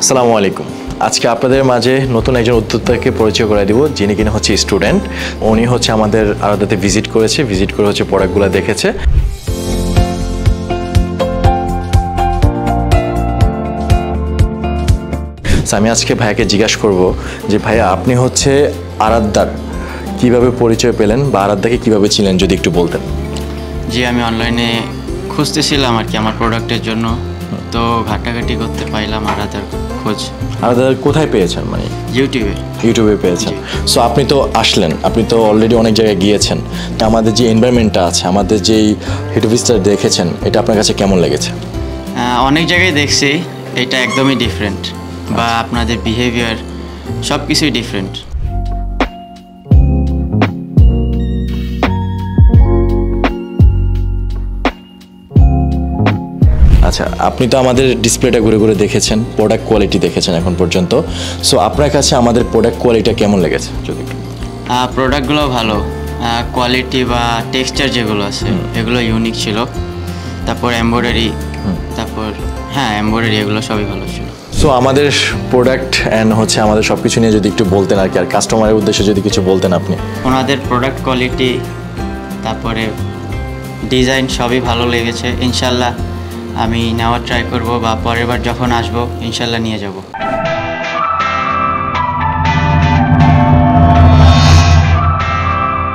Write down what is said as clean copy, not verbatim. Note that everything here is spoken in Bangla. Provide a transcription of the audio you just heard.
আসসালামু আলাইকুম। আজকে আপনাদের মাঝে নতুন একজন উদ্যোক্তাকে পরিচয় করে দিব, যিনি কিনা হচ্ছে স্টুডেন্ট। উনি হচ্ছে আমাদের আরাদাতে ভিজিট করে হচ্ছে প্রোডাক্টগুলো দেখেছে। আমি আজকে ভাইয়াকে জিজ্ঞাসা করব যে ভাইয়া আপনি হচ্ছে আরাদ্দার কিভাবে পরিচয় পেলেন বা আরাদ্দাকে কিভাবে ছিলেন, যদি একটু বলতেন। জি, আমি অনলাইনে খুঁজতেছিলাম আর কি আমার প্রোডাক্টের জন্য, তো ঘাটাঘাটি করতে পাইলাম আরাদার খোঁজ। আরাদা কোথায় পেয়েছেন? মানে ইউটিউবে পেয়েছেন। সো আপনি তো আসলেন, আপনি তো অলরেডি অনেক জায়গায় গিয়েছেন, তা আমাদের যে এনভায়রনমেন্টটা আছে, আমাদের যেই হেড অফিসটা দেখেছেন, এটা আপনার কাছে কেমন লেগেছে? অনেক জায়গায় দেখছি, এটা একদমই ডিফারেন্ট, বা আপনাদের বিহেভিয়ার সব কিছুই ডিফারেন্ট। আচ্ছা, আপনি তো আমাদের ডিসপ্লেটা ঘুরে ঘুরে দেখেছেন, প্রোডাক্ট কোয়ালিটি দেখেছেন এখন পর্যন্ত। সো আপনার কাছে আমাদের প্রোডাক্ট কোয়ালিটিটা কেমন লেগেছে যদি? প্রোডাক্টগুলো ভালো, কোয়ালিটি বা টেক্সচার যেগুলো আছে এগুলো ইউনিক ছিল। তারপর এমব্রয়ডারি, এমব্রয়ডারি এগুলো সবই ভালো ছিল। সো আমাদের প্রোডাক্ট অ্যান্ড হচ্ছে আমাদের সব কিছু নিয়ে যদি একটু বলতেন আর কি, আর কাস্টমারের উদ্দেশ্যে যদি কিছু বলতেন আপনি। ওনাদের প্রোডাক্ট কোয়ালিটি, তারপরে ডিজাইন সবই ভালো লেগেছে। ইনশাল্লাহ আমি নেওয়ার ট্রাই করব, বা পরের বার যখন আসবো ইনশাল্লাহ নিয়ে যাব।